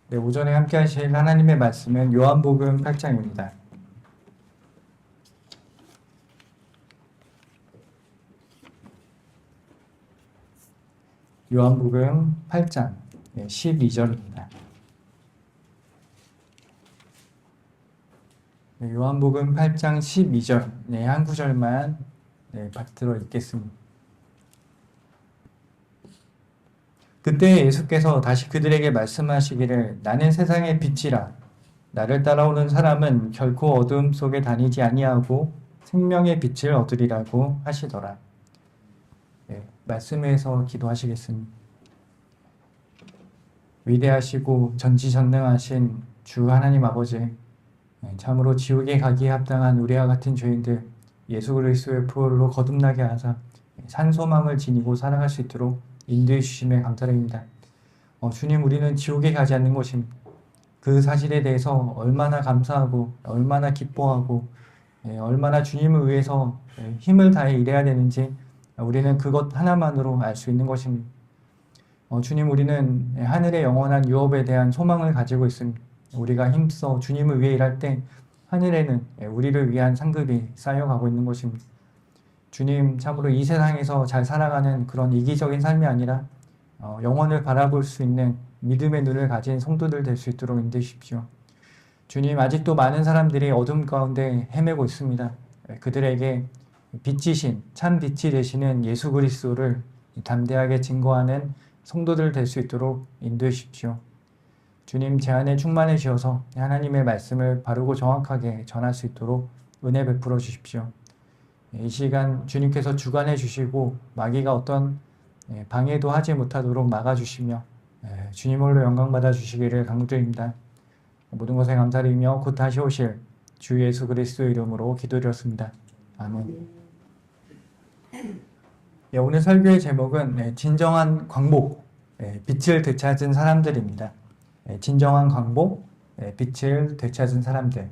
네, 오전에 함께 하실 하나님의 말씀은 요한복음 8장입니다. 요한복음 8장 12절입니다. 네, 요한복음 8장 12절 한 구절만 받들어 읽겠습니다. 그때 예수께서 다시 그들에게 말씀하시기를 나는 세상의 빛이라 나를 따라오는 사람은 결코 어둠 속에 다니지 아니하고 생명의 빛을 얻으리라고 하시더라. 말씀에서 기도하시겠습니다. 위대하시고 전지전능하신 주 하나님 아버지, 참으로 지옥에 가기에 합당한 우리와 같은 죄인들 예수 그리스도의 보혈로 거듭나게 하사 산소망을 지니고 살아갈 수 있도록 인도해 주심에 감사드립니다. 주님, 우리는 지옥에 가지 않는 것입니다. 그 사실에 대해서 얼마나 감사하고 얼마나 기뻐하고 얼마나 주님을 위해서 힘을 다해 일해야 되는지 우리는 그것 하나만으로 알 수 있는 것입니다. 주님, 우리는 하늘의 영원한 유업에 대한 소망을 가지고 있습니다. 우리가 힘써 주님을 위해 일할 때 하늘에는 우리를 위한 상급이 쌓여가고 있는 것입니다. 주님, 참으로 이 세상에서 잘 살아가는 그런 이기적인 삶이 아니라 영원을 바라볼 수 있는 믿음의 눈을 가진 성도들 될 수 있도록 인도해 주십시오. 주님, 아직도 많은 사람들이 어둠 가운데 헤매고 있습니다. 그들에게 빛이신 참 빛이 되시는 예수 그리스도를 담대하게 증거하는 성도들 될 수 있도록 인도해 주십시오. 주님, 제 안에 충만해 주셔서 하나님의 말씀을 바르고 정확하게 전할 수 있도록 은혜 베풀어 주십시오. 이 시간 주님께서 주관해 주시고 마귀가 어떤 방해도 하지 못하도록 막아주시며 주님 홀로 영광 받아 주시기를 간구드립니다. 모든 것에 감사드리며 곧 다시 오실 주 예수 그리스도 이름으로 기도드렸습니다. 아멘. 오늘 설교의 제목은 진정한 광복, 빛을 되찾은 사람들입니다. 진정한 광복, 빛을 되찾은 사람들.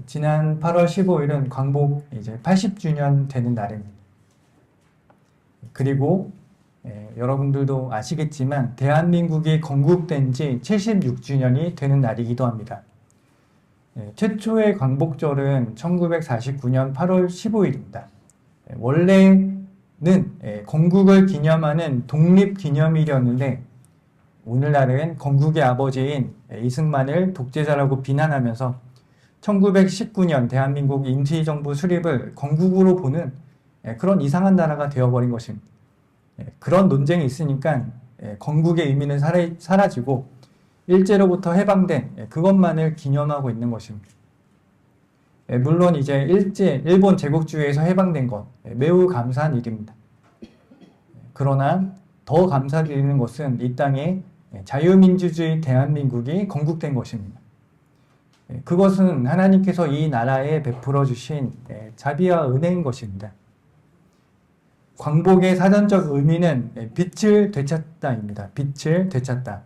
지난 8월 15일은 광복 이제 80주년 되는 날입니다. 그리고 여러분들도 아시겠지만 대한민국이 건국된 지 76주년이 되는 날이기도 합니다. 최초의 광복절은 1949년 8월 15일입니다. 원래는 건국을 기념하는 독립기념일이었는데 오늘날은 건국의 아버지인 이승만을 독재자라고 비난하면서 1919년 대한민국 임시정부 수립을 건국으로 보는 그런 이상한 나라가 되어버린 것입니다. 그런 논쟁이 있으니까 건국의 의미는 사라지고 일제로부터 해방된 그것만을 기념하고 있는 것입니다. 물론 이제 일본 제국주의에서 해방된 것 매우 감사한 일입니다. 그러나 더 감사드리는 것은 이 땅에 자유민주주의 대한민국이 건국된 것입니다. 그것은 하나님께서 이 나라에 베풀어 주신 자비와 은혜인 것입니다. 광복의 사전적 의미는 빛을 되찾다입니다. 빛을 되찾다.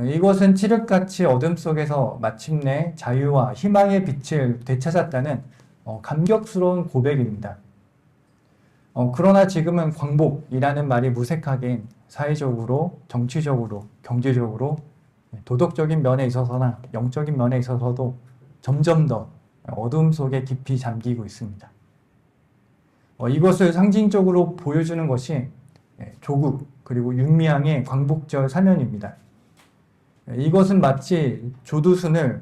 이것은 칠흑같이 어둠 속에서 마침내 자유와 희망의 빛을 되찾았다는 감격스러운 고백입니다. 그러나 지금은 광복이라는 말이 무색하게 사회적으로, 정치적으로, 경제적으로, 도덕적인 면에 있어서나 영적인 면에 있어서도 점점 더 어둠 속에 깊이 잠기고 있습니다. 이것을 상징적으로 보여주는 것이 조국 그리고 윤미향의 광복절 사면입니다. 이것은 마치 조두순을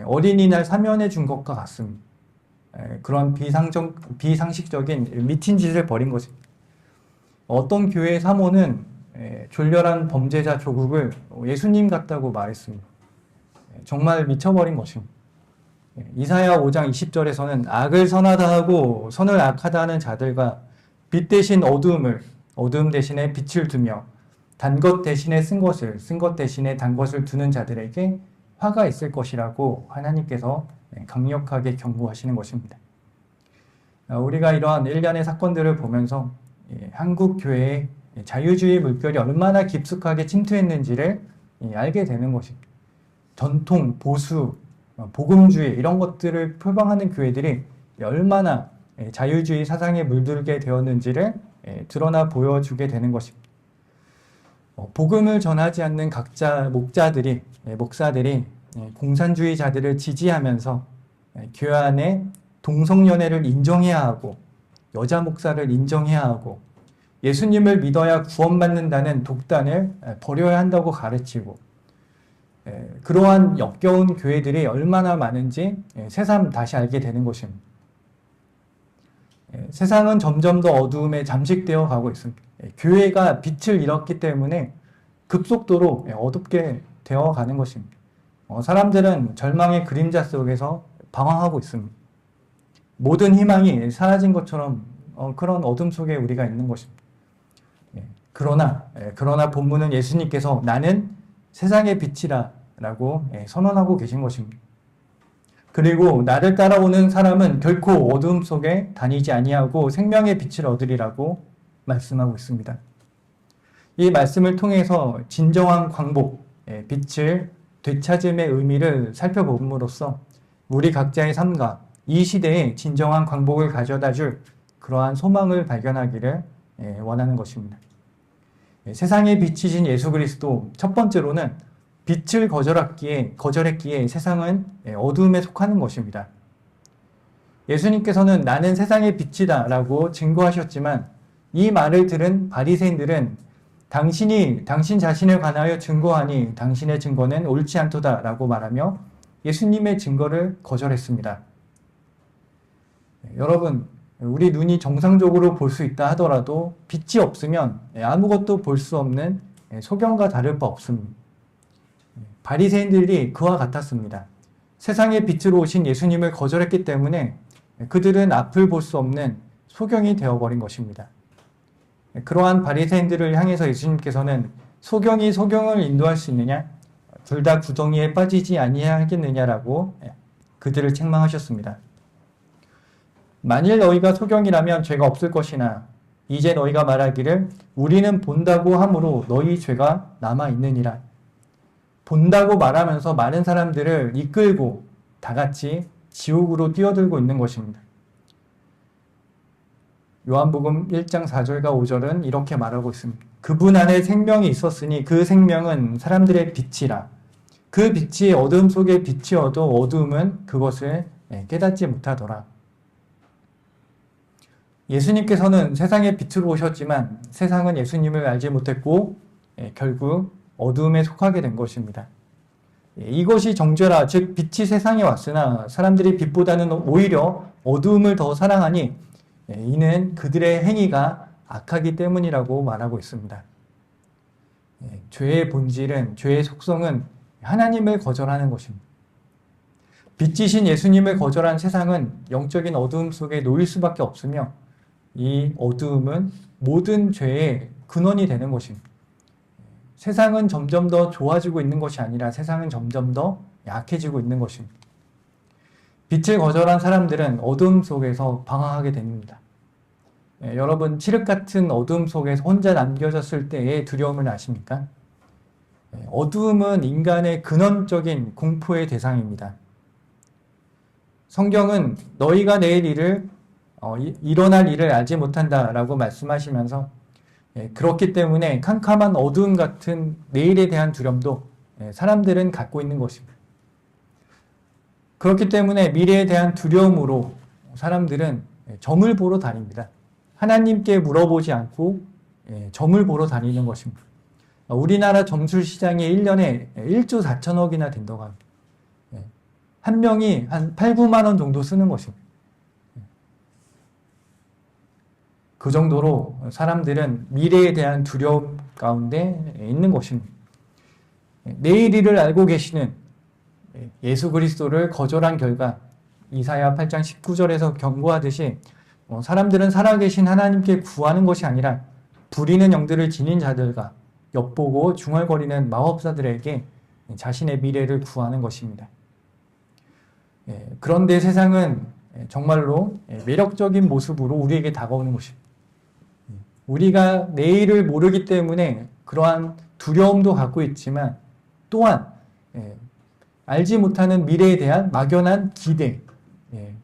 어린이날 사면해 준 것과 같습니다. 그런 비상식적인 미친 짓을 벌인 것입니다. 어떤 교회의 사모는 졸렬한 범죄자 조국을 예수님 같다고 말했습니다. 정말 미쳐버린 것입니다. 이사야 5장 20절에서는 악을 선하다 하고 선을 악하다 하는 자들과 빛 대신 어둠 대신에 빛을 두며 단 것 대신에 쓴 것 대신에 단 것을 두는 자들에게 화가 있을 것이라고 하나님께서 강력하게 경고하시는 것입니다. 우리가 이러한 일련의 사건들을 보면서 한국 교회의 자유주의 물결이 얼마나 깊숙하게 침투했는지를 알게 되는 것입니다. 전통, 보수, 복음주의 이런 것들을 표방하는 교회들이 얼마나 자유주의 사상에 물들게 되었는지를 드러나 보여주게 되는 것입니다. 복음을 전하지 않는 목사들이 공산주의자들을 지지하면서 교회 안에 동성연애를 인정해야 하고 여자 목사를 인정해야 하고 예수님을 믿어야 구원받는다는 독단을 버려야 한다고 가르치고 그러한 역겨운 교회들이 얼마나 많은지 새삼 다시 알게 되는 것입니다. 세상은 점점 더 어두움에 잠식되어 가고 있습니다. 교회가 빛을 잃었기 때문에 급속도로 어둡게 되어 가는 것입니다. 사람들은 절망의 그림자 속에서 방황하고 있습니다. 모든 희망이 사라진 것처럼 그런 어둠 속에 우리가 있는 것입니다. 그러나 본문은 예수님께서 나는 세상의 빛이라 라고 선언하고 계신 것입니다. 그리고 나를 따라오는 사람은 결코 어둠 속에 다니지 아니하고 생명의 빛을 얻으리라고 말씀하고 있습니다. 이 말씀을 통해서 진정한 광복, 빛을 되찾음의 의미를 살펴봄으로써 우리 각자의 삶과 이 시대에 진정한 광복을 가져다 줄 그러한 소망을 발견하기를 원하는 것입니다. 세상의 빛이신 예수 그리스도, 첫 번째로는 빛을 거절했기에 세상은 어두움에 속하는 것입니다. 예수님께서는 나는 세상의 빛이다 라고 증거하셨지만 이 말을 들은 바리새인들은 당신 자신을 관하여 증거하니 당신의 증거는 옳지 않도다 라고 말하며 예수님의 증거를 거절했습니다. 여러분, 우리 눈이 정상적으로 볼 수 있다 하더라도 빛이 없으면 아무것도 볼 수 없는 소경과 다를 바 없습니다. 바리새인들이 그와 같았습니다. 세상의 빛으로 오신 예수님을 거절했기 때문에 그들은 앞을 볼 수 없는 소경이 되어버린 것입니다. 그러한 바리새인들을 향해서 예수님께서는 소경이 소경을 인도할 수 있느냐? 둘 다 구덩이에 빠지지 아니하겠느냐라고 그들을 책망하셨습니다. 만일 너희가 소경이라면 죄가 없을 것이나 이제 너희가 말하기를 우리는 본다고 함으로 너희 죄가 남아있느니라. 본다고 말하면서 많은 사람들을 이끌고 다 같이 지옥으로 뛰어들고 있는 것입니다. 요한복음 1장 4절과 5절은 이렇게 말하고 있습니다. 그분 안에 생명이 있었으니 그 생명은 사람들의 빛이라. 그 빛이 어둠 속에 빛이어도 어둠은 그것을 깨닫지 못하더라. 예수님께서는 세상의 빛으로 오셨지만 세상은 예수님을 알지 못했고 결국 어두움에 속하게 된 것입니다. 이것이 정죄라, 즉 빛이 세상에 왔으나 사람들이 빛보다는 오히려 어두움을 더 사랑하니 이는 그들의 행위가 악하기 때문이라고 말하고 있습니다. 죄의 본질은, 죄의 속성은 하나님을 거절하는 것입니다. 빛이신 예수님을 거절한 세상은 영적인 어두움 속에 놓일 수밖에 없으며 이 어두움은 모든 죄의 근원이 되는 것입니다. 세상은 점점 더 좋아지고 있는 것이 아니라 세상은 점점 더 약해지고 있는 것입니다. 빛을 거절한 사람들은 어둠 속에서 방황하게 됩니다. 여러분, 칠흑 같은 어둠 속에서 혼자 남겨졌을 때의 두려움을 아십니까? 어두움은 인간의 근원적인 공포의 대상입니다. 성경은 너희가 내일 일어날 일을 알지 못한다라고 말씀하시면서 그렇기 때문에 캄캄한 어두움 같은 내일에 대한 두려움도 사람들은 갖고 있는 것입니다. 그렇기 때문에 미래에 대한 두려움으로 사람들은 점을 보러 다닙니다. 하나님께 물어보지 않고 점을 보러 다니는 것입니다. 우리나라 점술 시장이 1년에 1조 4천억이나 된다고 합니다. 한 명이 한 8, 9만 원 정도 쓰는 것입니다. 그 정도로 사람들은 미래에 대한 두려움 가운데 있는 것입니다. 내일 일을 알고 계시는 예수 그리스도를 거절한 결과 이사야 8장 19절에서 경고하듯이 사람들은 살아계신 하나님께 구하는 것이 아니라 부리는 영들을 지닌 자들과 엿보고 중얼거리는 마법사들에게 자신의 미래를 구하는 것입니다. 그런데 세상은 정말로 매력적인 모습으로 우리에게 다가오는 것입니다. 우리가 내일을 모르기 때문에 그러한 두려움도 갖고 있지만 또한 알지 못하는 미래에 대한 막연한 기대,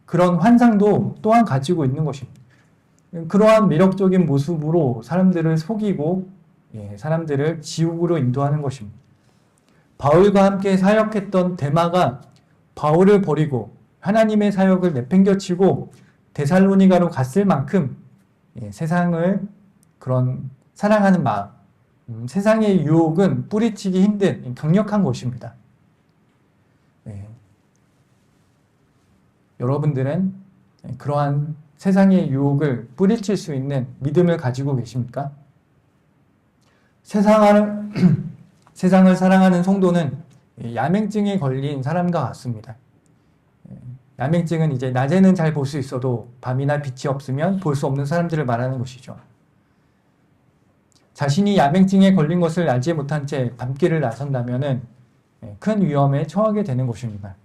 그런 환상도 또한 가지고 있는 것입니다. 그러한 매력적인 모습으로 사람들을 속이고 사람들을 지옥으로 인도하는 것입니다. 바울과 함께 사역했던 데마가 바울을 버리고 하나님의 사역을 내팽겨치고 데살로니가로 갔을 만큼 세상을 그런 사랑하는 마음, 세상의 유혹은 뿌리치기 힘든 강력한 것입니다. 여러분들은 그러한 세상의 유혹을 뿌리칠 수 있는 믿음을 가지고 계십니까? 세상을 사랑하는 성도는 야맹증에 걸린 사람과 같습니다. 야맹증은 이제 낮에는 잘 볼 수 있어도 밤이나 빛이 없으면 볼 수 없는 사람들을 말하는 것이죠. 자신이 야맹증에 걸린 것을 알지 못한 채 밤길을 나선다면 큰 위험에 처하게 되는 것입니다.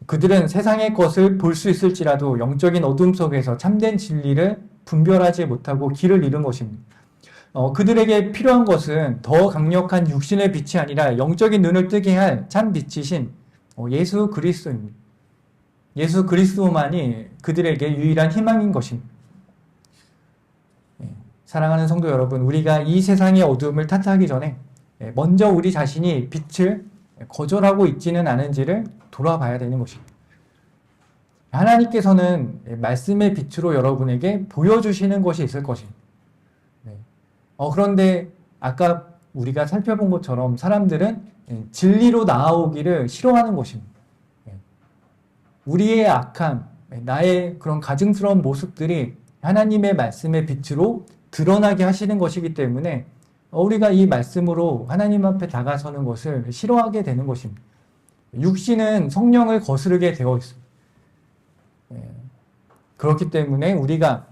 그들은 세상의 것을 볼 수 있을지라도 영적인 어둠 속에서 참된 진리를 분별하지 못하고 길을 잃은 것입니다. 그들에게 필요한 것은 더 강력한 육신의 빛이 아니라 영적인 눈을 뜨게 할 참 빛이신 예수 그리스도입니다. 예수 그리스도만이 그들에게 유일한 희망인 것입니다. 사랑하는 성도 여러분, 우리가 이 세상의 어둠을 탓하기 전에 먼저 우리 자신이 빛을 거절하고 있지는 않은지를 돌아봐야 되는 것입니다. 하나님께서는 말씀의 빛으로 여러분에게 보여주시는 것이 있을 것입니다. 그런데 아까 우리가 살펴본 것처럼 사람들은 진리로 나아오기를 싫어하는 것입니다. 우리의 악함, 나의 그런 가증스러운 모습들이 하나님의 말씀의 빛으로 드러나게 하시는 것이기 때문에 우리가 이 말씀으로 하나님 앞에 다가서는 것을 싫어하게 되는 것입니다. 육신은 성령을 거스르게 되어 있습니다. 그렇기 때문에 우리가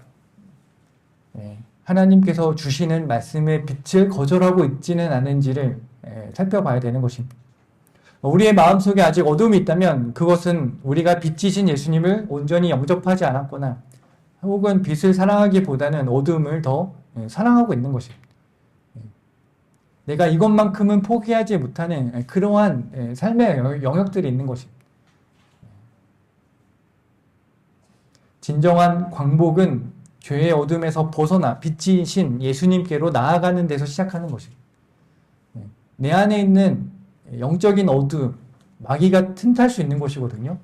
하나님께서 주시는 말씀의 빛을 거절하고 있지는 않은지를 살펴봐야 되는 것입니다. 우리의 마음속에 아직 어둠이 있다면 그것은 우리가 빛이신 예수님을 온전히 영접하지 않았거나 혹은 빛을 사랑하기보다는 어둠을 더 사랑하고 있는 것입니다. 내가 이것만큼은 포기하지 못하는 그러한 삶의 영역들이 있는 것입니다. 진정한 광복은 죄의 어둠에서 벗어나 빛이신 예수님께로 나아가는 데서 시작하는 것입니다. 내 안에 있는 영적인 어둠, 마귀가 틈탈 수 있는 것이거든요.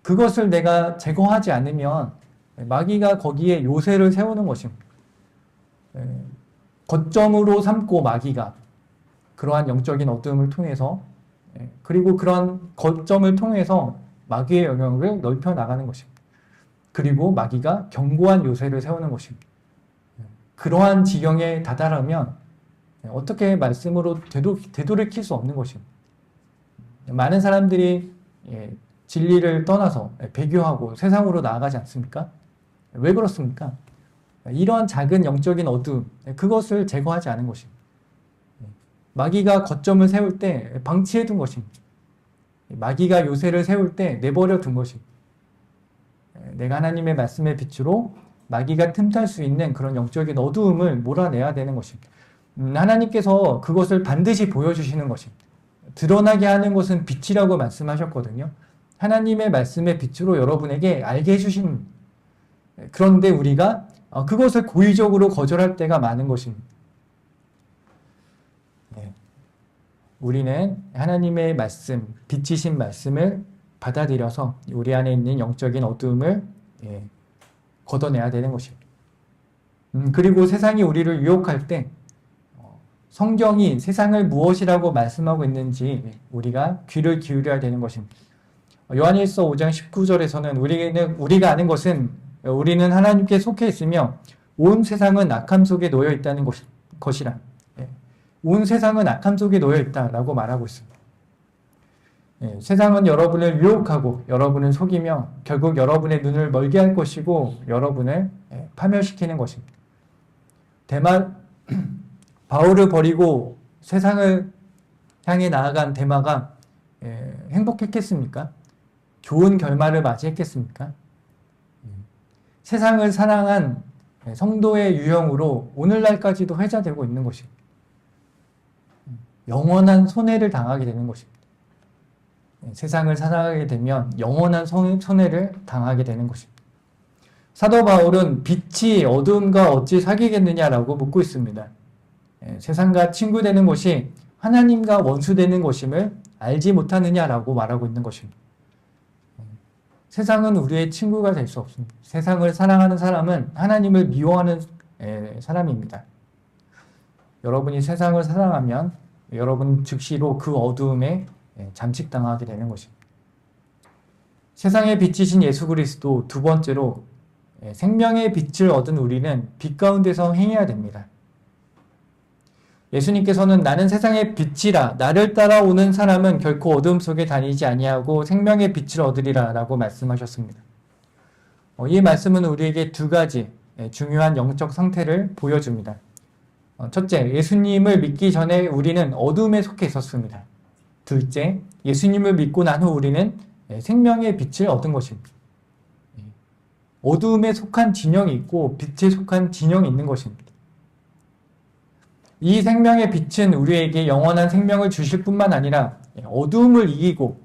그것을 내가 제거하지 않으면 마귀가 거기에 요새를 세우는 것입니다. 거점으로 삼고 마귀가 그러한 영적인 어둠을 통해서 그리고 그런 거점을 통해서 마귀의 영역을 넓혀 나가는 것입니다. 그리고 마귀가 견고한 요새를 세우는 것입니다. 그러한 지경에 다다르면 어떻게 말씀으로 되돌이킬 수 없는 것입니다. 많은 사람들이 진리를 떠나서 배교하고 세상으로 나아가지 않습니까? 왜 그렇습니까? 이러한 작은 영적인 어둠, 그것을 제거하지 않은 것입니다. 마귀가 거점을 세울 때 방치해 둔 것입니다. 마귀가 요새를 세울 때 내버려 둔 것입니다. 내가 하나님의 말씀의 빛으로 마귀가 틈탈 수 있는 그런 영적인 어두움을 몰아내야 되는 것입니다. 하나님께서 그것을 반드시 보여주시는 것입니다. 드러나게 하는 것은 빛이라고 말씀하셨거든요. 하나님의 말씀의 빛으로 여러분에게 알게 해주신, 그런데 우리가 그것을 고의적으로 거절할 때가 많은 것입니다. 우리는 하나님의 말씀, 빛이신 말씀을 받아들여서 우리 안에 있는 영적인 어두움을 걷어내야 되는 것입니다. 그리고 세상이 우리를 유혹할 때 성경이 세상을 무엇이라고 말씀하고 있는지 우리가 귀를 기울여야 되는 것입니다. 요한일서 5장 19절에서는 우리가 아는 것은 우리는 하나님께 속해 있으며 온 세상은 악함 속에 놓여 있다는 것이라. 온 세상은 악함 속에 놓여 있다라고 말하고 있습니다. 세상은 여러분을 유혹하고 여러분을 속이며 결국 여러분의 눈을 멀게 할 것이고 여러분을 파멸시키는 것입니다. 바울을 버리고 세상을 향해 나아간 데마가 행복했겠습니까? 좋은 결말을 맞이했겠습니까? 세상을 사랑한 성도의 유형으로 오늘날까지도 회자되고 있는 것입니다. 영원한 손해를 당하게 되는 것입니다. 세상을 사랑하게 되면 영원한 손해를 당하게 되는 것입니다. 사도 바울은 빛이 어둠과 어찌 사귀겠느냐라고 묻고 있습니다. 세상과 친구 되는 것이 하나님과 원수 되는 것임을 알지 못하느냐라고 말하고 있는 것입니다. 세상은 우리의 친구가 될 수 없습니다. 세상을 사랑하는 사람은 하나님을 미워하는 사람입니다. 여러분이 세상을 사랑하면 여러분 즉시로 그 어두움에 잠식당하게 되는 것입니다. 세상의 빛이신 예수 그리스도, 두 번째로 생명의 빛을 얻은 우리는 빛 가운데서 행해야 됩니다. 예수님께서는 나는 세상의 빛이라, 나를 따라오는 사람은 결코 어둠 속에 다니지 아니하고 생명의 빛을 얻으리라 라고 말씀하셨습니다. 이 말씀은 우리에게 두 가지 중요한 영적 상태를 보여줍니다. 첫째, 예수님을 믿기 전에 우리는 어둠에 속해 있었습니다. 둘째, 예수님을 믿고 난 후 우리는 생명의 빛을 얻은 것입니다. 어둠에 속한 진영이 있고 빛에 속한 진영이 있는 것입니다. 이 생명의 빛은 우리에게 영원한 생명을 주실 뿐만 아니라 어둠을 이기고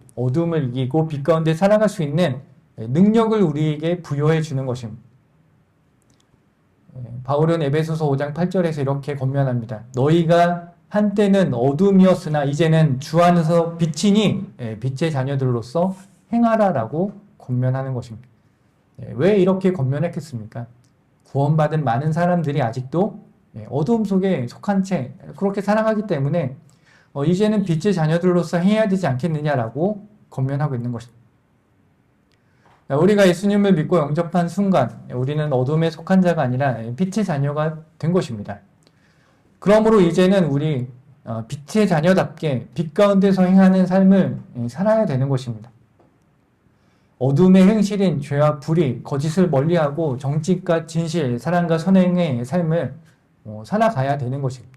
빛 가운데 살아갈 수 있는 능력을 우리에게 부여해 주는 것입니다. 바울은 에베소서 5장 8절에서 이렇게 권면합니다. 너희가 한때는 어둠이었으나 이제는 주 안에서 빛이니 빛의 자녀들로서 행하라라고 권면하는 것입니다. 왜 이렇게 권면했겠습니까? 구원받은 많은 사람들이 아직도 어두움 속에 속한 채 그렇게 살아가기 때문에 이제는 빛의 자녀들로서 행해야 되지 않겠느냐라고 권면하고 있는 것입니다. 우리가 예수님을 믿고 영접한 순간 우리는 어둠에 속한 자가 아니라 빛의 자녀가 된 것입니다. 그러므로 이제는 우리 빛의 자녀답게 빛 가운데서 행하는 삶을 살아야 되는 것입니다. 어둠의 행실인 죄와 불의, 거짓을 멀리하고 정직과 진실, 사랑과 선행의 삶을 살아가야 되는 것입니다.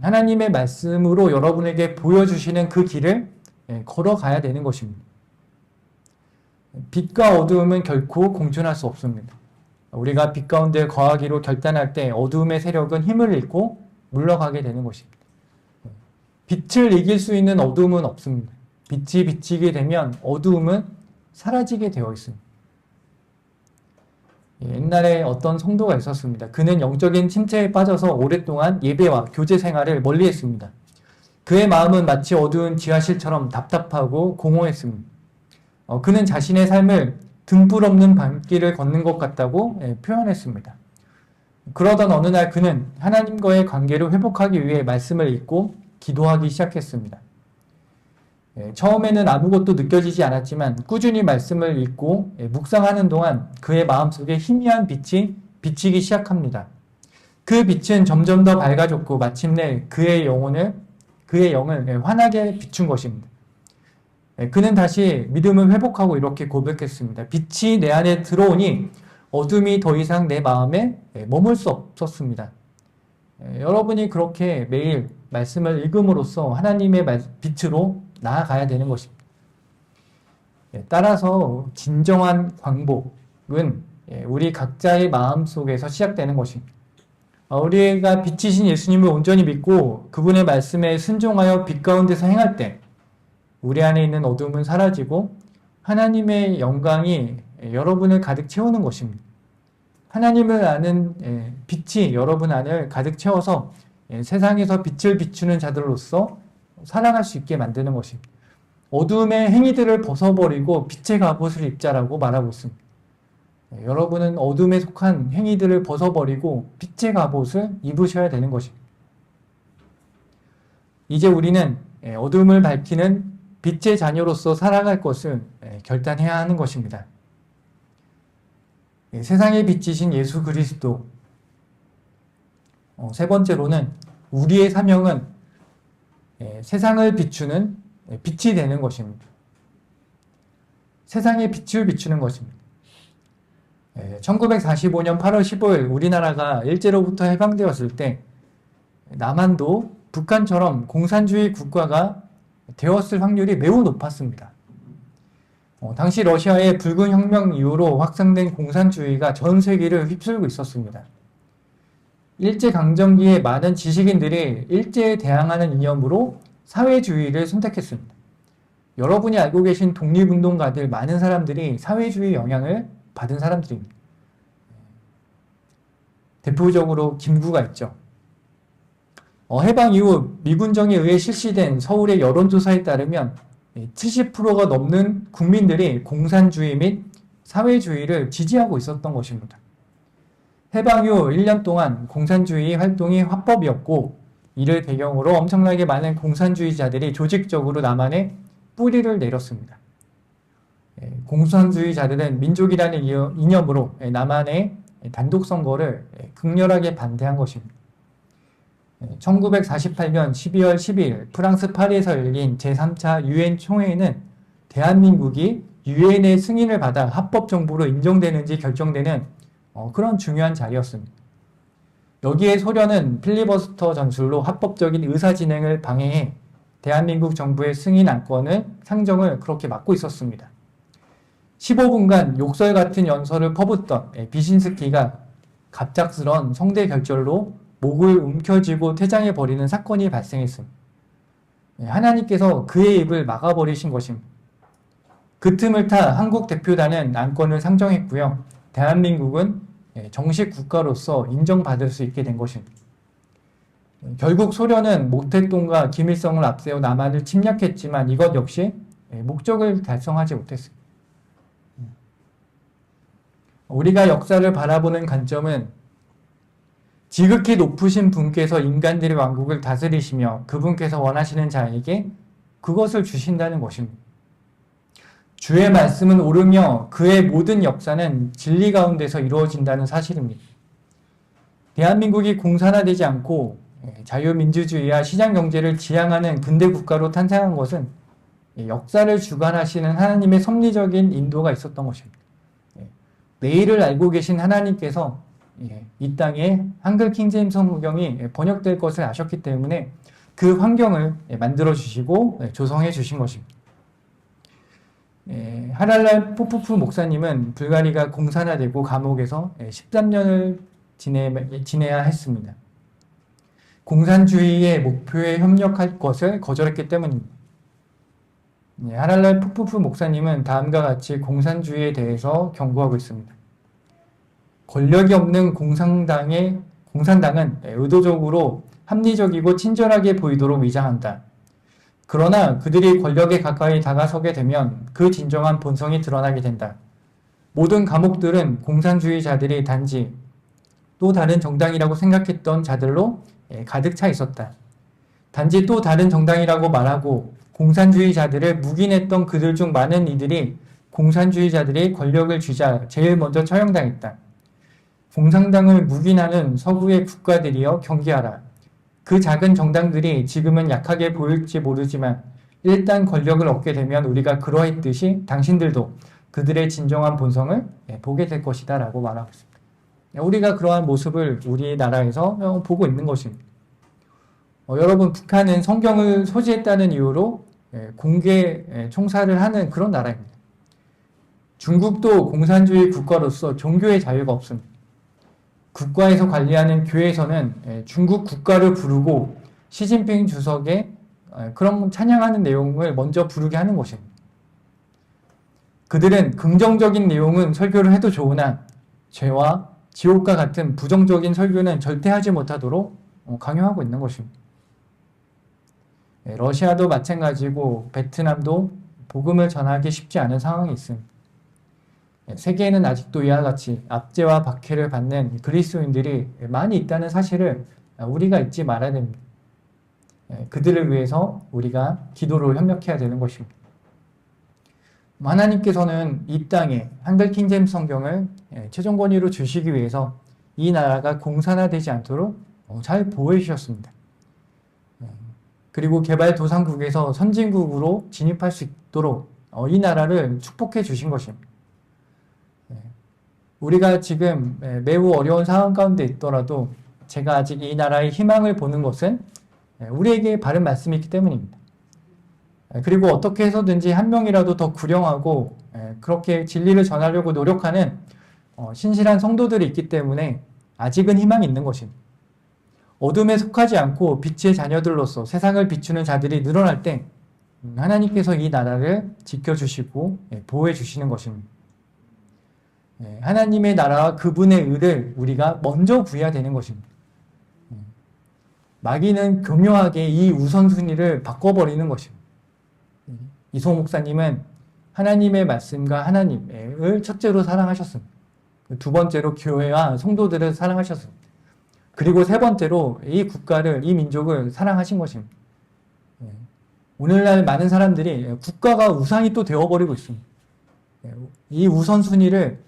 하나님의 말씀으로 여러분에게 보여주시는 그 길을 걸어가야 되는 것입니다. 빛과 어두움은 결코 공존할 수 없습니다. 우리가 빛 가운데 거하기로 결단할 때 어두움의 세력은 힘을 잃고 물러가게 되는 것입니다. 빛을 이길 수 있는 어두움은 없습니다. 빛이 비치게 되면 어두움은 사라지게 되어 있습니다. 옛날에 어떤 성도가 있었습니다. 그는 영적인 침체에 빠져서 오랫동안 예배와 교제 생활을 멀리했습니다. 그의 마음은 마치 어두운 지하실처럼 답답하고 공허했습니다. 그는 자신의 삶을 등불 없는 밤길을 걷는 것 같다고 표현했습니다. 그러던 어느 날 그는 하나님과의 관계를 회복하기 위해 말씀을 읽고 기도하기 시작했습니다. 처음에는 아무것도 느껴지지 않았지만 꾸준히 말씀을 읽고 묵상하는 동안 그의 마음속에 희미한 빛이 비치기 시작합니다. 그 빛은 점점 더 밝아졌고 마침내 그의 영을 환하게 비춘 것입니다. 그는 다시 믿음을 회복하고 이렇게 고백했습니다. 빛이 내 안에 들어오니 어둠이 더 이상 내 마음에 머물 수 없었습니다. 여러분이 그렇게 매일 말씀을 읽음으로써 하나님의 빛으로 나아가야 되는 것입니다. 따라서 진정한 광복은 우리 각자의 마음 속에서 시작되는 것입니다. 우리가 빛이신 예수님을 온전히 믿고 그분의 말씀에 순종하여 빛 가운데서 행할 때 우리 안에 있는 어둠은 사라지고 하나님의 영광이 여러분을 가득 채우는 것입니다. 하나님을 아는 빛이 여러분 안을 가득 채워서 세상에서 빛을 비추는 자들로서 살아갈 수 있게 만드는 것입니다. 어둠의 행위들을 벗어버리고 빛의 갑옷을 입자라고 말하고 있습니다. 여러분은 어둠에 속한 행위들을 벗어버리고 빛의 갑옷을 입으셔야 되는 것입니다. 이제 우리는 어둠을 밝히는 빛의 자녀로서 살아갈 것을 결단해야 하는 것입니다. 세상의 빛이신 예수 그리스도. 세 번째로는 우리의 사명은 세상을 비추는 빛이 되는 것입니다. 세상의 빛을 비추는 것입니다. 1945년 8월 15일 우리나라가 일제로부터 해방되었을 때 남한도 북한처럼 공산주의 국가가 되었을 확률이 매우 높았습니다. 당시 러시아의 붉은 혁명 이후로 확산된 공산주의가 전 세계를 휩쓸고 있었습니다. 일제강점기에 많은 지식인들이 일제에 대항하는 이념으로 사회주의를 선택했습니다. 여러분이 알고 계신 독립운동가들 많은 사람들이 사회주의 영향을 받은 사람들입니다. 대표적으로 김구가 있죠. 해방 이후 미군정에 의해 실시된 서울의 여론조사에 따르면 70%가 넘는 국민들이 공산주의 및 사회주의를 지지하고 있었던 것입니다. 해방 후 1년 동안 공산주의 활동이 화법이었고 이를 배경으로 엄청나게 많은 공산주의자들이 조직적으로 남한에 뿌리를 내렸습니다. 공산주의자들은 민족이라는 이념으로 남한의 단독선거를 극렬하게 반대한 것입니다. 1948년 12월 12일 프랑스 파리에서 열린 제3차 유엔 총회에는 대한민국이 유엔의 승인을 받아 합법정부로 인정되는지 결정되는 그런 중요한 자리였습니다. 여기에 소련은 필리버스터 전술로 합법적인 의사진행을 방해해 대한민국 정부의 승인 안건을 상정을 그렇게 막고 있었습니다. 15분간 욕설 같은 연설을 퍼붓던 비신스키가 갑작스런 성대 결절로 목을 움켜쥐고 퇴장해버리는 사건이 발생했습니다. 하나님께서 그의 입을 막아버리신 것입니다. 그 틈을 타 한국 대표단은 안건을 상정했고요. 대한민국은 정식 국가로서 인정받을 수 있게 된 것입니다. 결국 소련은 모택동과 김일성을 앞세워 남한을 침략했지만 이것 역시 목적을 달성하지 못했습니다. 우리가 역사를 바라보는 관점은 지극히 높으신 분께서 인간들의 왕국을 다스리시며 그분께서 원하시는 자에게 그것을 주신다는 것입니다. 주의 말씀은 옳으며 그의 모든 역사는 진리 가운데서 이루어진다는 사실입니다. 대한민국이 공산화되지 않고 자유민주주의와 시장경제를 지향하는 근대 국가로 탄생한 것은 역사를 주관하시는 하나님의 섭리적인 인도가 있었던 것입니다. 내일을 알고 계신 하나님께서 이 땅에 한글 킹제임스 성경이 번역될 것을 아셨기 때문에 그 환경을 만들어 주시고 조성해 주신 것입니다. 하랄랄 포포프 목사님은 불가리가 공산화되고 감옥에서 13년을 지내야 했습니다. 공산주의의 목표에 협력할 것을 거절했기 때문입니다. 하랄랄 포포프 목사님은 다음과 같이 공산주의에 대해서 경고하고 있습니다. 권력이 없는 공산당은 의도적으로 합리적이고 친절하게 보이도록 위장한다. 그러나 그들이 권력에 가까이 다가서게 되면 그 진정한 본성이 드러나게 된다. 모든 감옥들은 공산주의자들이 단지 또 다른 정당이라고 생각했던 자들로 가득 차 있었다. 단지 또 다른 정당이라고 말하고 공산주의자들을 묵인했던 그들 중 많은 이들이 공산주의자들이 권력을 쥐자 제일 먼저 처형당했다. 공산당을 묵인하는 서구의 국가들이여 경계하라. 그 작은 정당들이 지금은 약하게 보일지 모르지만 일단 권력을 얻게 되면 우리가 그러했듯이 당신들도 그들의 진정한 본성을 보게 될 것이다 라고 말하고 있습니다. 우리가 그러한 모습을 우리나라에서 보고 있는 것입니다. 여러분, 북한은 성경을 소지했다는 이유로 공개 총살을 하는 그런 나라입니다. 중국도 공산주의 국가로서 종교의 자유가 없습니다. 국가에서 관리하는 교회에서는 중국 국가를 부르고 시진핑 주석의 그런 찬양하는 내용을 먼저 부르게 하는 것입니다. 그들은 긍정적인 내용은 설교를 해도 좋으나 죄와 지옥과 같은 부정적인 설교는 절대 하지 못하도록 강요하고 있는 것입니다. 러시아도 마찬가지고 베트남도 복음을 전하기 쉽지 않은 상황이 있습니다. 세계에는 아직도 이와 같이 압제와 박해를 받는 그리스도인들이 많이 있다는 사실을 우리가 잊지 말아야 됩니다. 그들을 위해서 우리가 기도로 협력해야 되는 것입니다. 하나님께서는 이 땅에 한글 킹제임스 성경을 최종 권위로 주시기 위해서 이 나라가 공산화되지 않도록 잘 보호해 주셨습니다. 그리고 개발도상국에서 선진국으로 진입할 수 있도록 이 나라를 축복해 주신 것입니다. 우리가 지금 매우 어려운 상황 가운데 있더라도 제가 아직 이 나라의 희망을 보는 것은 우리에게 바른 말씀이 있기 때문입니다. 그리고 어떻게 해서든지 한 명이라도 더 구령하고 그렇게 진리를 전하려고 노력하는 신실한 성도들이 있기 때문에 아직은 희망이 있는 것입니다. 어둠에 속하지 않고 빛의 자녀들로서 세상을 비추는 자들이 늘어날 때 하나님께서 이 나라를 지켜주시고 보호해 주시는 것입니다. 하나님의 나라와 그분의 의를 우리가 먼저 구해야 되는 것입니다. 마귀는 교묘하게 이 우선순위를 바꿔버리는 것입니다. 이소 목사님은 하나님의 말씀과 하나님을 첫째로 사랑하셨습니다. 두 번째로 교회와 성도들을 사랑하셨습니다. 그리고 세 번째로 이 국가를, 이 민족을 사랑하신 것입니다. 오늘날 많은 사람들이 국가가 우상이 또 되어버리고 있습니다. 이 우선순위를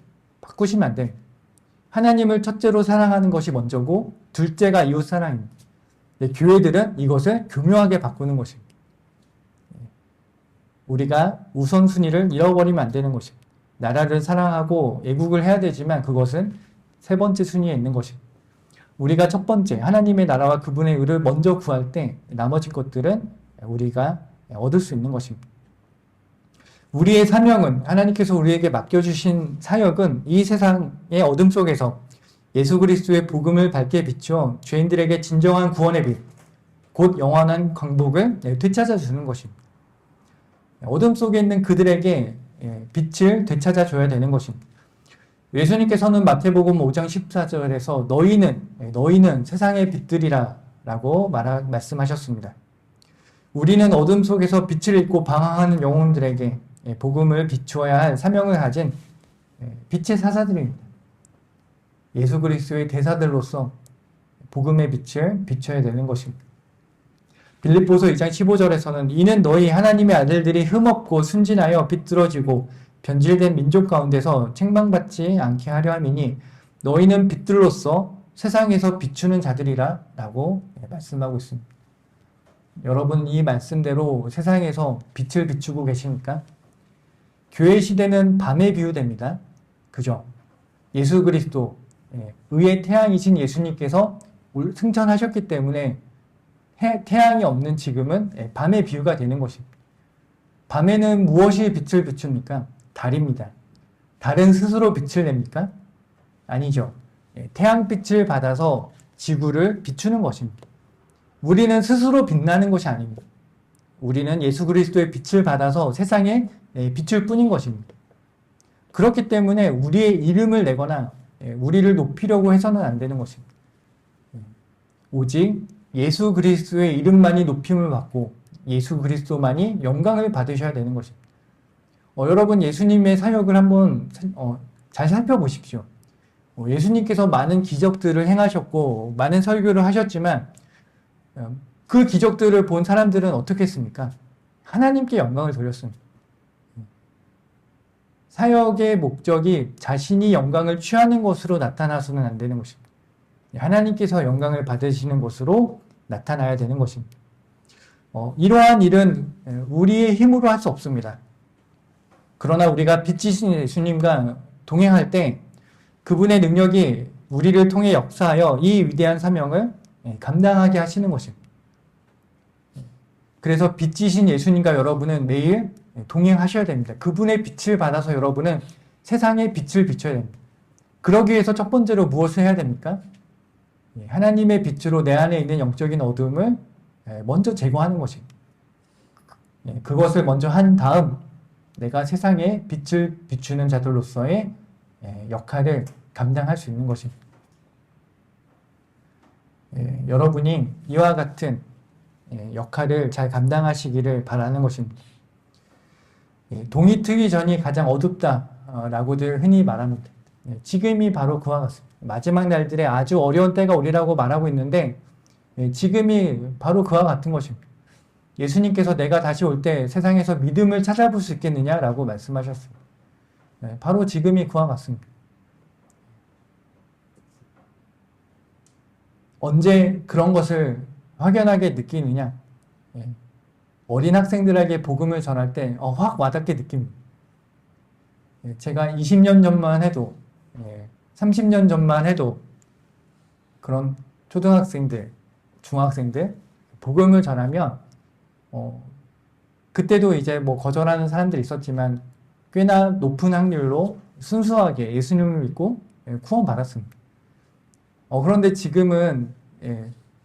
바꾸시면 안 됩니다. 하나님을 첫째로 사랑하는 것이 먼저고 둘째가 이웃 사랑입니다. 교회들은 이것을 교묘하게 바꾸는 것입니다. 우리가 우선순위를 잃어버리면 안 되는 것입니다. 나라를 사랑하고 애국을 해야 되지만 그것은 세 번째 순위에 있는 것입니다. 우리가 첫 번째 하나님의 나라와 그분의 의를 먼저 구할 때 나머지 것들은 우리가 얻을 수 있는 것입니다. 우리의 사명은, 하나님께서 우리에게 맡겨주신 사역은 이 세상의 어둠 속에서 예수 그리스도의 복음을 밝게 비추어 죄인들에게 진정한 구원의 빛, 곧 영원한 광복을 되찾아 주는 것입니다. 어둠 속에 있는 그들에게 빛을 되찾아 줘야 되는 것입니다. 예수님께서는 마태복음 5장 14절에서 너희는 세상의 빛들이라 라고 말씀하셨습니다. 우리는 어둠 속에서 빛을 잃고 방황하는 영혼들에게 복음을 비추어야 할 사명을 가진 빛의 사사들입니다. 예수 그리스도의 대사들로서 복음의 빛을 비춰야 되는 것입니다. 빌립보서 2장 15절에서는 이는 너희 하나님의 아들들이 흠없고 순진하여 비뚤어지고 변질된 민족 가운데서 책망받지 않게 하려 함이니 너희는 빛들로서 세상에서 비추는 자들이라 라고 말씀하고 있습니다. 여러분 이 말씀대로 세상에서 빛을 비추고 계십니까? 교회 시대는 밤에 비유됩니다. 그죠? 예수 그리스도, 의의 태양이신 예수님께서 승천하셨기 때문에 태양이 없는 지금은 밤의 비유가 되는 것입니다. 밤에는 무엇이 빛을 비춥니까? 달입니다. 달은 스스로 빛을 냅니까? 아니죠. 태양빛을 받아서 지구를 비추는 것입니다. 우리는 스스로 빛나는 것이 아닙니다. 우리는 예수 그리스도의 빛을 받아서 세상에 비출 뿐인 것입니다. 그렇기 때문에 우리의 이름을 내거나 우리를 높이려고 해서는 안 되는 것입니다. 오직 예수 그리스도의 이름만이 높임을 받고 예수 그리스도만이 영광을 받으셔야 되는 것입니다. 여러분 예수님의 사역을 한번 잘 살펴보십시오. 예수님께서 많은 기적들을 행하셨고 많은 설교를 하셨지만 그 기적들을 본 사람들은 어떻게 했습니까? 하나님께 영광을 돌렸습니다. 사역의 목적이 자신이 영광을 취하는 것으로 나타나서는 안 되는 것입니다. 하나님께서 영광을 받으시는 것으로 나타나야 되는 것입니다. 이러한 일은 우리의 힘으로 할 수 없습니다. 그러나 우리가 빛이신 예수님과 동행할 때 그분의 능력이 우리를 통해 역사하여 이 위대한 사명을 감당하게 하시는 것입니다. 그래서 빛이신 예수님과 여러분은 매일 동행하셔야 됩니다. 그분의 빛을 받아서 여러분은 세상에 빛을 비춰야 됩니다. 그러기 위해서 첫 번째로 무엇을 해야 됩니까? 하나님의 빛으로 내 안에 있는 영적인 어둠을 먼저 제거하는 것입니다. 그것을 먼저 한 다음 내가 세상에 빛을 비추는 자들로서의 역할을 감당할 수 있는 것입니다. 여러분이 이와 같은 역할을 잘 감당하시기를 바라는 것입니다. 동이 트기 전이 가장 어둡다라고들 흔히 말합니다. 지금이 바로 그와 같습니다. 마지막 날들에 아주 어려운 때가 오리라고 말하고 있는데 지금이 바로 그와 같은 것입니다. 예수님께서 내가 다시 올 때 세상에서 믿음을 찾아볼 수 있겠느냐라고 말씀하셨습니다. 바로 지금이 그와 같습니다. 언제 그런 것을 확연하게 느끼느냐? 어린 학생들에게 복음을 전할 때 확 와닿게 느낍니다. 제가 20년 전만 해도 30년 전만 해도 그런 초등학생들, 중학생들 복음을 전하면 그때도 이제 뭐 거절하는 사람들이 있었지만 꽤나 높은 확률로 순수하게 예수님을 믿고 구원받았습니다. 그런데 지금은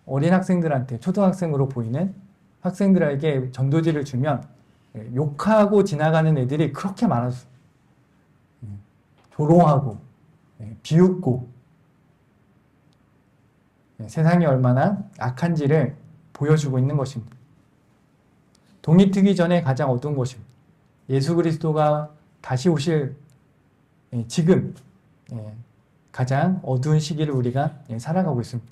어린 학생들한테 초등학생으로 보이는 학생들에게 전도지를 주면 욕하고 지나가는 애들이 그렇게 많았어요. 조롱하고 비웃고 세상이 얼마나 악한지를 보여주고 있는 것입니다. 동이 트기 전에 가장 어두운 것입니다. 예수 그리스도가 다시 오실 지금 가장 어두운 시기를 우리가 살아가고 있습니다.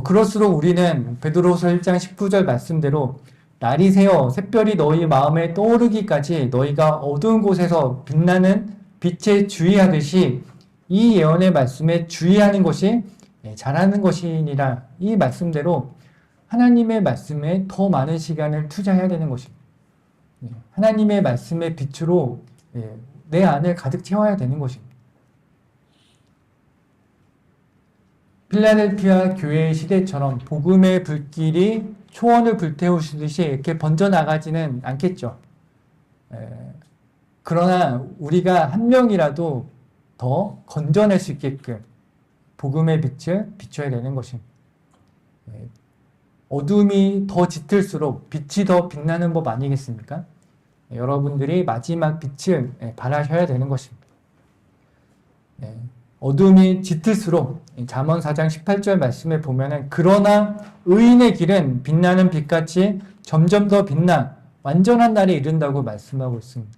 그럴수록 우리는 베드로서 1장 19절 말씀대로 날이 새어 샛별이 너희 마음에 떠오르기까지 너희가 어두운 곳에서 빛나는 빛에 주의하듯이 이 예언의 말씀에 주의하는 것이 잘하는 것이니라. 이 말씀대로 하나님의 말씀에 더 많은 시간을 투자해야 되는 것입니다. 하나님의 말씀의 빛으로 내 안을 가득 채워야 되는 것입니다. 필라델피아 교회의 시대처럼 복음의 불길이 초원을 불태우시듯이 이렇게 번져나가지는 않겠죠. 그러나 우리가 한 명이라도 더 건져낼 수 있게끔 복음의 빛을 비춰야 되는 것입니다. 어둠이 더 짙을수록 빛이 더 빛나는 법 아니겠습니까? 여러분들이 마지막 빛을 발하셔야 되는 것입니다. 어둠이 짙을수록 잠언 4장 18절 말씀에 보면은 그러나 의인의 길은 빛나는 빛같이 점점 더 빛나 완전한 날에 이른다고 말씀하고 있습니다.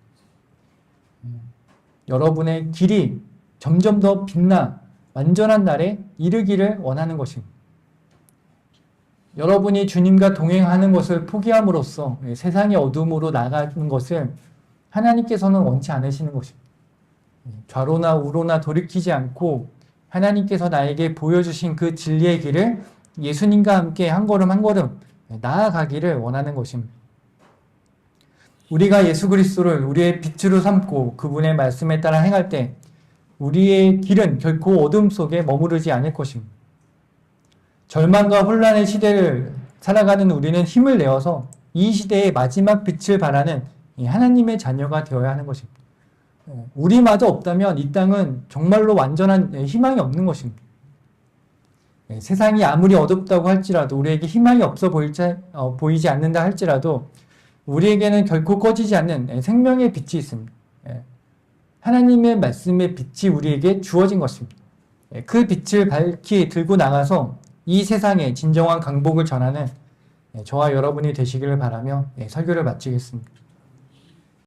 여러분의 길이 점점 더 빛나 완전한 날에 이르기를 원하는 것입니다. 여러분이 주님과 동행하는 것을 포기함으로써 세상의 어둠으로 나가는 것을 하나님께서는 원치 않으시는 것입니다. 좌로나 우로나 돌이키지 않고 하나님께서 나에게 보여주신 그 진리의 길을 예수님과 함께 한 걸음 한 걸음 나아가기를 원하는 것입니다. 우리가 예수 그리스도를 우리의 빛으로 삼고 그분의 말씀에 따라 행할 때 우리의 길은 결코 어둠 속에 머무르지 않을 것입니다. 절망과 혼란의 시대를 살아가는 우리는 힘을 내어서 이 시대의 마지막 빛을 발하는 하나님의 자녀가 되어야 하는 것입니다. 우리마저 없다면 이 땅은 정말로 완전한 희망이 없는 것입니다. 세상이 아무리 어둡다고 할지라도 우리에게 희망이 없어 보이지 않는다 할지라도 우리에게는 결코 꺼지지 않는 생명의 빛이 있습니다. 하나님의 말씀의 빛이 우리에게 주어진 것입니다. 그 빛을 밝히 들고 나가서 이 세상에 진정한 강복을 전하는 저와 여러분이 되시기를 바라며 설교를 마치겠습니다.